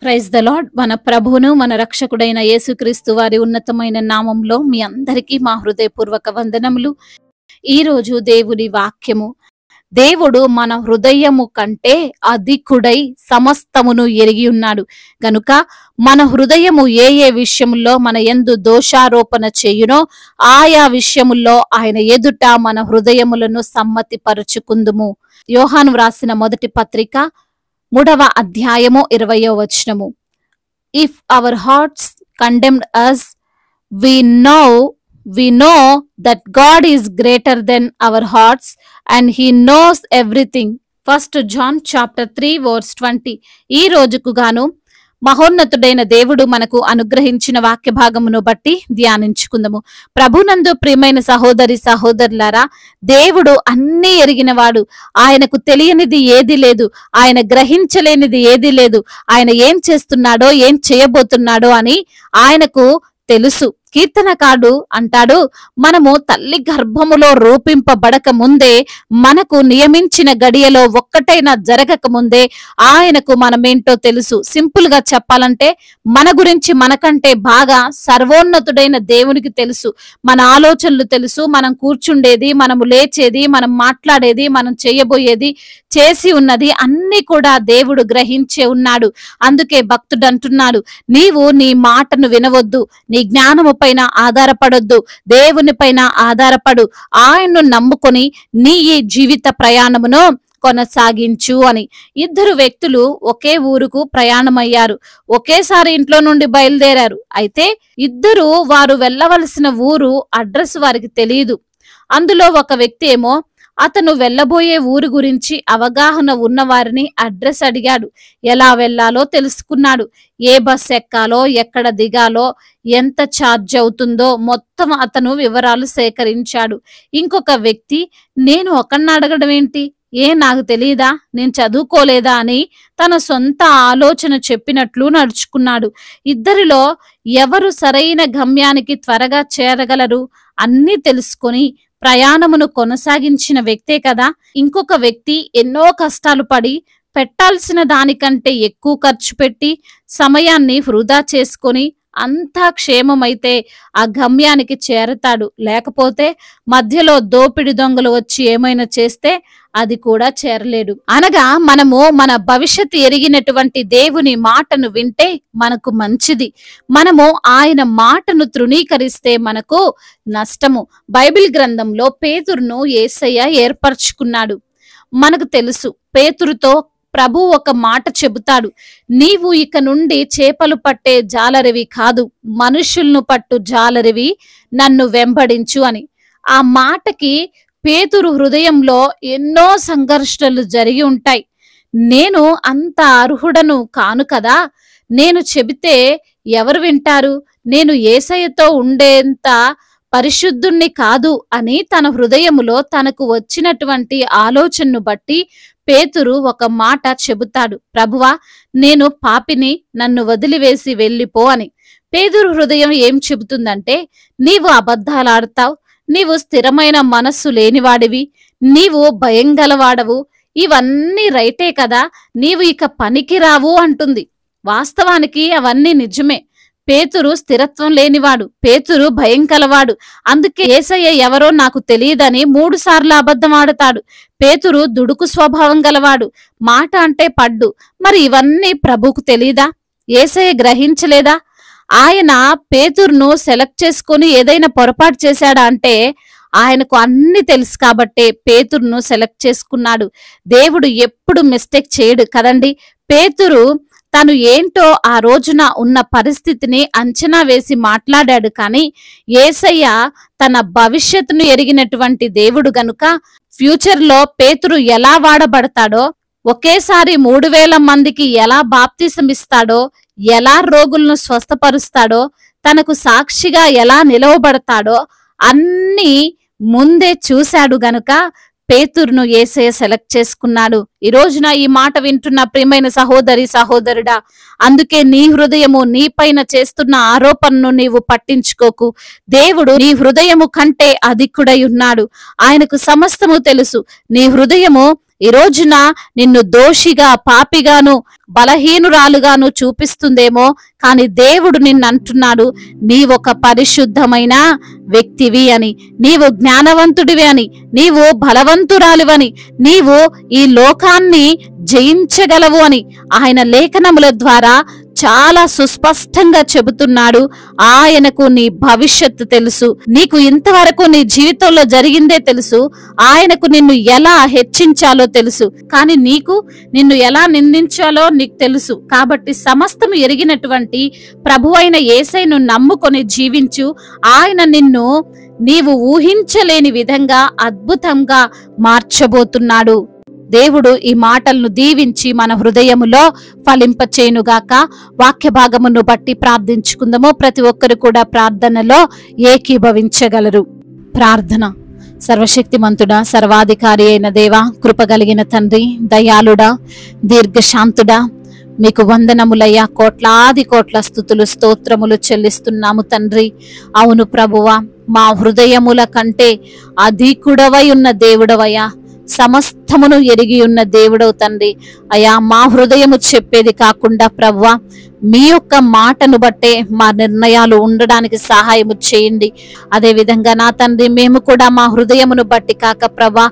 Praise the lord. మన ప్రభువును మన రక్షకుడైన యేసుక్రీస్తు వారి ఉన్నతమైన నామంలో మీ అందరికీ మా హృదయపూర్వక వందనములు. ఈ రోజు దేవుని వాక్యము, దేవుడు మన హృదయము కంటే అధికుడై సమస్తమును ఎరిగి ఉన్నాడు గనుక మన హృదయము ఏ ఏ విషయముల్లో మన యందు దోషారోపణ చేయునో ఆయా విషయముల్లో ఆయన ఎదుట మన హృదయములను సమ్మతిపరుచుకుందుము. యోహాను వ్రాసిన మొదటి పత్రిక 3వ అధ్యాయము 20వ వచనము. If our hearts condemned us, we know that God is greater than our hearts and he knows everything. 1 John chapter 3 verse 20. ఈ రోజుకు గాను మహోన్నతుడైన దేవుడు మనకు అనుగ్రహించిన వాక్య భాగమును బట్టి ధ్యానించుకుందాము. ప్రభునందు ప్రియమైన సహోదరి సహోదరులారా, దేవుడు అన్నీ ఎరిగినవాడు. ఆయనకు తెలియనిది ఏది లేదు, ఆయన గ్రహించలేనిది ఏది లేదు. ఆయన ఏం చేస్తున్నాడో ఏం చేయబోతున్నాడో అని ఆయనకు తెలుసు. కీర్తనకారుడు అంటాడు, మనము తల్లి గర్భములో రూపింపబడక ముందే, మనకు నియమించిన గడియలో ఒక్కటైనా జరగక ముందే ఆయనకు మనమేంటో తెలుసు. సింపుల్ గా చెప్పాలంటే మన గురించి మనకంటే బాగా సర్వోన్నతుడైన దేవునికి తెలుసు. మన ఆలోచనలు తెలుసు, మనం కూర్చుండేది, మనము లేచేది, మనం మాట్లాడేది, మనం చేయబోయేది, చేసి ఉన్నది అన్ని కూడా దేవుడు గ్రహించే ఉన్నాడు. అందుకే భక్తుడు అంటున్నాడు, నీవు నీ మాటను వినవద్దు, నీ జ్ఞానము పైన ఆధారపడొద్దు, దేవుని పైన ఆధారపడు, ఆయన్ను నమ్ముకొని నీ ఈ జీవిత ప్రయాణమును కొనసాగించు అని. ఇద్దరు వ్యక్తులు ఒకే ఊరుకు ప్రయాణమయ్యారు. ఒకేసారి ఇంట్లో నుండి బయలుదేరారు. అయితే ఇద్దరు వారు వెళ్ళవలసిన ఊరు అడ్రస్ వారికి తెలియదు. అందులో ఒక వ్యక్తి ఏమో అతను వెళ్ళబోయే ఊరు గురించి అవగాహన ఉన్న వారిని అడ్రస్ అడిగాడు. ఎలా వెళ్ళాలో తెలుసుకున్నాడు. ఏ బస్ ఎక్కాలో, ఎక్కడ దిగాలో, ఎంత ఛార్జ్ అవుతుందో మొత్తం అతను వివరాలు సేకరించాడు. ఇంకొక వ్యక్తి, నేను ఒకరిని అడగడం ఏంటి, నాకు తెలియదా, నేను చదువుకోలేదా అని తన సొంత ఆలోచన చెప్పినట్లు నడుచుకున్నాడు. ఇద్దరిలో ఎవరు సరైన గమ్యానికి త్వరగా చేరగలరు అన్నీ తెలుసుకొని ప్రయాణమును కొనసాగించిన వ్యక్తే కదా. ఇంకొక వ్యక్తి ఎన్నో కష్టాలు పడి పెట్టాల్సిన దానికంటే ఎక్కువ ఖర్చు పెట్టి సమయాన్ని వృధా చేసుకొని అంతా క్షేమమైతే ఆ గమ్యానికి చేరతాడు. లేకపోతే మధ్యలో దోపిడి దొంగలు వచ్చి ఏమైనా చేస్తే అది కూడా చేరలేడు. అనగా మనము మన భవిష్యత్తు ఎరిగినటువంటి దేవుని మాటను వింటే మనకు మంచిది. మనము ఆయన మాటను తృణీకరిస్తే మనకు నష్టము. బైబిల్ గ్రంథంలో పేతురును యేసయ్య ఏర్పరచుకున్నాడు. మనకు తెలుసు, పేతురుతో ప్రభు ఒక మాట చెబుతాడు, నీవు ఇక నుండి చేపలు పట్టే జాలరివి కాదు, మనుషులను పట్టు జాలరివి, నన్ను వెంబడించు అని. ఆ మాటకి పేతురు హృదయంలో ఎన్నో సంఘర్షణలు జరిగి ఉంటాయి. నేను అంత అర్హుడను కాను కదా, నేను చెబితే ఎవరు వింటారు, నేను యేసయ్యతో ఉండేంత పరిశుద్ధుణ్ణి కాదు అని తన హృదయములో తనకు వచ్చినటువంటి ఆలోచనను బట్టి పేతురు ఒక మాట చెబుతాడు, ప్రభువా, నేను పాపిని, నన్ను వదిలివేసి వెళ్ళిపో అని. పేతురు హృదయం ఏం చెబుతుందంటే, నీవు అబద్ధాలాడతావు, నీవు స్థిరమైన మనస్సు లేనివాడివి, నీవు భయం గలవాడవు, ఇవన్నీ రైటే కదా, నీవు ఇక పనికి రావు అంటుంది. వాస్తవానికి అవన్నీ నిజమే. పేతురు స్థిరత్వం లేనివాడు, పేతురు భయం కలవాడు. అందుకే యేసయ్య ఎవరో నాకు తెలియదని 3 సార్లు అబద్ధం ఆడతాడు. పేతురు దుడుకు స్వభావం గలవాడు, మాట అంటే పడ్డు. మరి ఇవన్నీ ప్రభువుకు తెలీదా? యేసయ్య గ్రహించలేదా? ఆయన పేతురును సెలెక్ట్ చేసుకొని ఏదైనా పొరపాటు చేశాడా అంటే ఆయనకు అన్ని తెలుసు కాబట్టే పేతురును సెలెక్ట్ చేసుకున్నాడు. దేవుడు ఎప్పుడు మిస్టేక్ చేయడు కదండి. పేతురు తను ఏంటో ఆ రోజున ఉన్న పరిస్థితిని అంచనా వేసి మాట్లాడాడు. కానీ యేసయ్య తన భవిష్యత్తును ఎరిగినటువంటి దేవుడు గనుక ఫ్యూచర్ లో పేతురు ఎలా వాడబడతాడో, ఒకేసారి 3000 మందికి ఎలా బాప్తిసమిస్తాడో, ఎలా రోగులను స్వస్థపరుస్తాడో, తనకు సాక్షిగా ఎలా నిలవబడతాడో అన్నీ ముందే చూశాడు గనుక పేతురును యేసయ్య సెలెక్ట్ చేసుకున్నాడు. ఈ రోజున ఈ మాట వింటున్న ప్రియమైన సహోదరి సహోదరుడా, అందుకే నీ హృదయము నీ పైన చేస్తున్న ఆరోపణను నీవు పట్టించుకోకు. దేవుడు నీ హృదయము కంటే అధికుడై ఉన్నాడు. ఆయనకు సమస్తము తెలుసు. నీ హృదయము ఈ రోజున నిన్ను దోషిగా, పాపిగాను, బలహీనురాలుగాను చూపిస్తుందేమో, కానీ దేవుడు నిన్ను అంటున్నాడు, నీవొక పరిశుద్ధమైన వ్యక్తివి అని, నీవు జ్ఞానవంతుడివి అని, నీవు బలవంతురాలివని, నీవు ఈ లోకాన్ని జయించగలవు అని ఆయన లేఖనముల ద్వారా చాలా సుస్పష్టంగా చెబుతున్నాడు. ఆయనకు నీ భవిష్యత్తు తెలుసు. నీకు ఇంతవరకు నీ జీవితంలో జరిగిందే తెలుసు. ఆయనకు నిన్ను ఎలా హెచ్చించాలో తెలుసు, కానీ నిన్ను ఎలా నిందించాలో నీకు తెలుసు. కాబట్టి సమస్తము ఎరిగినటువంటి ప్రభువైన యేసయ్యను నమ్ముకొని జీవించు. ఆయన నిన్ను నీవు ఊహించలేని విధంగా అద్భుతంగా మార్చబోతున్నాడు. దేవుడు ఈ మాటలను దీవించి మన హృదయములో ఫలింపచేయునుగాక. వాక్య భాగమును బట్టి ప్రార్థించుకుందాము. ప్రతి ఒక్కరు కూడా ప్రార్థనలో ఏకీభవించగలరు. ప్రార్థన. సర్వశక్తిమంతుడా, సర్వాధికారి అయిన దేవా, కృపగలిగిన తండ్రి, దయాళుడా, దీర్ఘశాంతుడా, మీకు వందనములయ్యా. కోట్లాది కోట్ల స్తుతులు, స్తోత్రములు చెల్లిస్తున్నాము తండ్రి. అవును ప్రభువా, మా హృదయముల కంటే అధికుడవై ఉన్న దేవుడవయ్యా, సమస్తమును ఎరిగి ఉన్న దేవుడవు తండ్రి. అయ్యా, మా హృదయము చెప్పేది కాకుండా ప్రభువా, మీ యొక్క మాటను బట్టే మా నిర్ణయాలు ఉండడానికి సహాయము చేయండి. అదే విధంగా నా తండ్రి, మేము కూడా మా హృదయమును బట్టి కాక ప్రభా,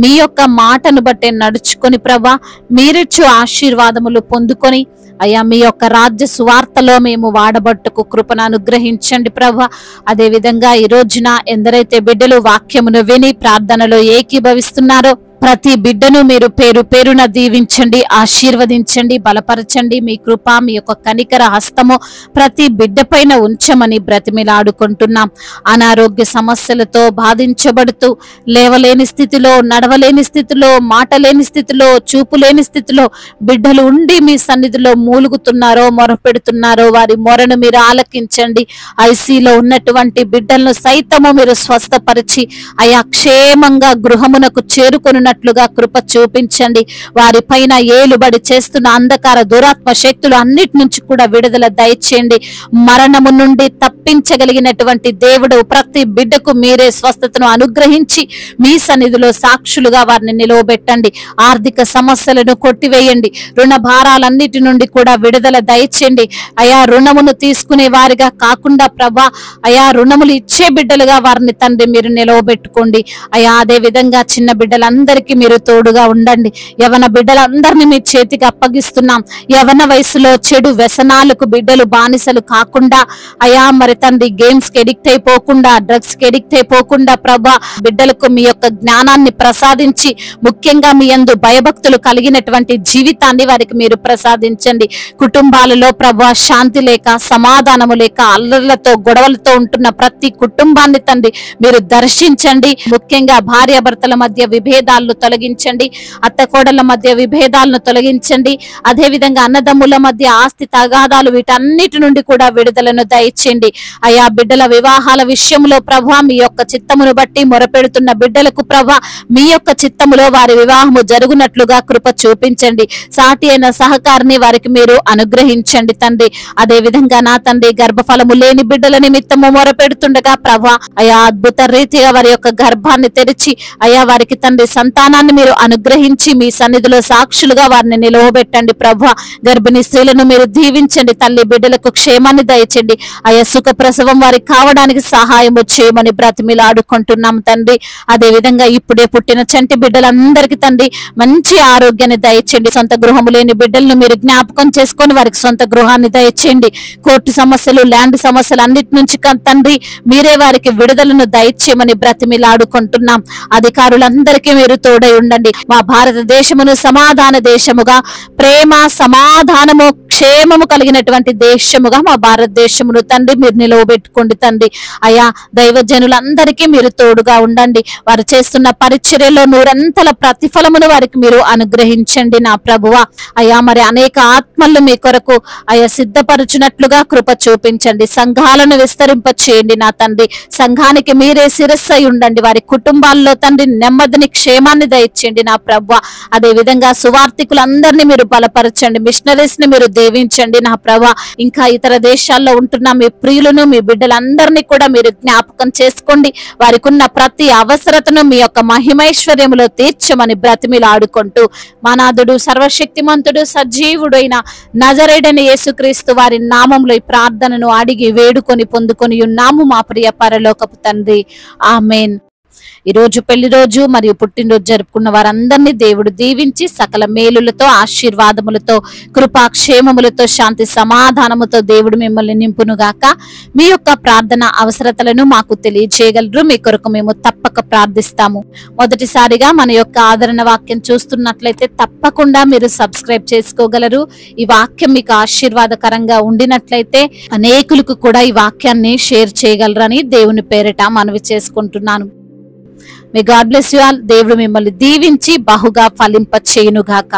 మీ యొక్క మాటను బట్టే నడుచుకొని ప్రభా, మీరిచ్చు ఆశీర్వాదములు పొందుకొని అయ్యా, మీ యొక్క రాజ్య సువార్తలో మేము వాడబట్టుకు కృపను అనుగ్రహించండి ప్రభా. అదే విధంగా ఈ రోజున ఎందరైతే బిడ్డలు వాక్యమును విని ప్రార్థనలో ఏకీభవిస్తున్నారో ప్రతి బిడ్డను మీరు పేరు పేరున దీవించండి, ఆశీర్వదించండి, బలపరచండి. మీ కృప, మీ యొక్క కనికర హస్తము ప్రతి బిడ్డ పైన ఉంచమని బ్రతిమిలాడుకుంటున్నాం. అనారోగ్య సమస్యలతో బాధించబడుతూ లేవలేని స్థితిలో, నడవలేని స్థితిలో, మాట లేని స్థితిలో, చూపు లేని స్థితిలో బిడ్డలు ఉండి మీ సన్నిధిలో మూలుగుతున్నారో, మొరపెడుతున్నారో వారి మొరను మీరు ఆలకించండి. ఐసీలో ఉన్నటువంటి బిడ్డలను సైతము మీరు స్వస్థపరిచి అయా క్షేమంగా గృహమునకు చేరుకొనున్నట్లుగా కృప చూపించండి. వారి పైన ఏలుబడి చేస్తున్న అంధకార దురాత్మ శక్తులు అన్నిటి నుంచి కూడా విడుదల దయచేయండి. మరణము నుండి తప్పించగలిగినటువంటి దేవుడు ప్రతి బిడ్డకు మీరే స్వస్థతను అనుగ్రహించి మీ సన్నిధిలో సాక్షులుగా వారిని నిలవబెట్టండి. ఆర్థిక సమస్యలను కొట్టివేయండి. రుణ భారాలన్నిటి నుండి కూడా విడుదల దయచేయండి. అయా, రుణమును తీసుకునే వారిగా కాకుండా ప్రభా, అయా రుణములు ఇచ్చే బిడ్డలుగా వారిని తండ్రి మీరు నిలవబెట్టుకోండి. అయా, అదే విధంగా చిన్న బిడ్డలందరికీ మీరు తోడుగా ఉండండి. యవన బిడ్డలందరినీ మీ చేతికి అప్పగిస్తున్నాం. యవన వయసులో చెడు వ్యసనాలకు బిడ్డలు బానిసలు కాకుండా అయా మరి తండ్రి గేమ్స్ కి ఎడిక్ట్ అయిపోకుండా, డ్రగ్స్ కి ఎడిక్ట్ అయిపోకుండా ప్రభా, బిడ్డలకు మీ యొక్క జ్ఞానాన్ని ప్రసాదించి ముఖ్యంగా మీ యందు భయభక్తులు కలిగినటువంటి జీవితాన్ని వారికి మీరు ప్రసాదించండి. కుటుంబాలలో ప్రభా శాంతి లేక, సమాధానము లేక, అల్లర్లతో గొడవలతో ఉంటున్న ప్రతి కుటుంబాన్ని తండ్రి మీరు దర్శించండి. ముఖ్యంగా భార్యాభర్తల మధ్య విభేదాలను తొలగించండి. అత్తకోడల మధ్య విభేదాలను తొలగించండి. అదే విధంగా అన్నదమ్ముల మధ్య ఆస్తి తగాదాలు వీటన్నిటి నుండి కూడా విడుదలను దయచేయండి. అయా, బిడ్డల వివాహాల విషయంలో ప్రభా మీ యొక్క చిత్తమును బట్టి మొరపెడుతున్న బిడ్డలకు ప్రభా మీ యొక్క చిత్తములో వారి వివాహము జరుగునట్లుగా కృప చూపించండి. సాటి అయిన సహకారిని వారికి మీరు అనుగ్రహించండి తండ్రి. అదే విధంగా నా తండ్రి, గర్భఫలము లేని బిడ్డల నిమిత్తము మొరపెడుతుండగా ప్రభా అయా అద్భుత రీతిగా వారి యొక్క గర్భాన్ని తెరిచి అయా వారికి తండ్రి సంతానాన్ని మీరు అనుగ్రహించి మీ సన్నిధిలో సాక్షులుగా వారిని నిలవబెట్టండి ప్రభా. గర్భిణీ స్త్రీలను మీరు దీవించండి తల్లి. బిడ్డలకు క్షేమాన్ని దయచండి. అయా సుఖ ప్రసవం వారికి కావడానికి సహాయం చేయమని బ్రతిమిలాడుకుంటున్నాం తండ్రి. అదే విధంగా ఇప్పుడే పుట్టిన చంటి బిడ్డలందరికీ తండ్రి మంచి ఆరోగ్యాన్ని దయచేయండి. సొంత గృహము లేని బిడ్డలను మీరు జ్ఞాపకం చేసుకొని వారికి సొంత గృహాన్ని దయచేయండి. కోర్టు సమస్యలు, ల్యాండ్ సమస్యలు అన్నిటి నుంచి తండ్రి మీరే వారికి విడుదలను దయచేయమని బ్రతిమిలాడుకుంటున్నాం. అధికారులందరికీ మీరు తోడై ఉండండి. మా భారతదేశమును సమాధాన దేశముగా, ప్రేమ, సమాధానము, క్షేమము కలిగినటువంటి దేశముగా మా భారతదేశమును తండ్రి మీరు నిలవబెట్టుకోండి తండ్రి. అయా దైవజనులందరికీ మీరు తోడుగా ఉండండి. వారు చేస్తున్న పరిచర్యలో నూరంతల ప్రతిఫలమును వారికి మీరు అనుగ్రహించండి నా ప్రభువా. అయా మరి అనేక ఆత్మలను మీ కొరకు అయా సిద్ధపరచునట్లుగా కృప చూపించండి. సంఘాలను విస్తరింప చేయండి నా తండ్రి. సంఘానికి మీరే శిరస్సు అయి ఉండండి. వారి కుటుంబాల్లో తండ్రి నెమ్మదిని, క్షేమాన్ని క్షేమాన్ని దయచేయండి నా ప్రభు. అదే విధంగా సువార్థికులందరినీ మీరు బలపరచండి, మిషనరీస్ ని మీరు దీవించండి నా ప్రభు. ఇంకా ఇతర దేశాల్లో ఉంటున్న మీ ప్రియులను, మీ బిడ్డలందరినీ కూడా మీరు జ్ఞాపకం చేసుకోండి. వారికి ఉన్న ప్రతి అవసరతను మీ యొక్క మహిమైశ్వర్యములో తీర్చమని బ్రతిమిలాడుకుంటూ మనాథుడు, సర్వశక్తిమంతుడు, సజీవుడైన నజరేయుడైన యేసుక్రీస్తు వారి నామంలో ఈ ప్రార్థనను అడిగి వేడుకొని పొందుకొని ఉన్నాము మా ప్రియ పరలోకపు తండ్రి. ఆమేన్. ఈ రోజు పెళ్లి రోజు మరియు పుట్టినరోజు జరుపుకున్న వారందరినీ దేవుడు దీవించి సకల మేలులతో, ఆశీర్వాదములతో, కృపాక్షేమములతో, శాంతి సమాధానముతో దేవుడు మిమ్మల్ని నింపునుగాక. మీ యొక్క ప్రార్థన అవసరతలను మాకు తెలియజేయగలరు. మీ కొరకు మేము తప్పక ప్రార్థిస్తాము. మొదటిసారిగా మన యొక్క ఆదరణ వాక్యం చూస్తున్నట్లయితే తప్పకుండా మీరు సబ్స్క్రైబ్ చేసుకోగలరు. ఈ వాక్యం మీకు ఆశీర్వాదకరంగా ఉండినట్లయితే అనేకులకు కూడా ఈ వాక్యాన్ని షేర్ చేయగలరని దేవుని పేరిట మనవి చేసుకుంటున్నాను. May God bless you all. దేవుడు మిమ్మల్ని దీవించి బహుగా ఫలింప చేయునుగాక.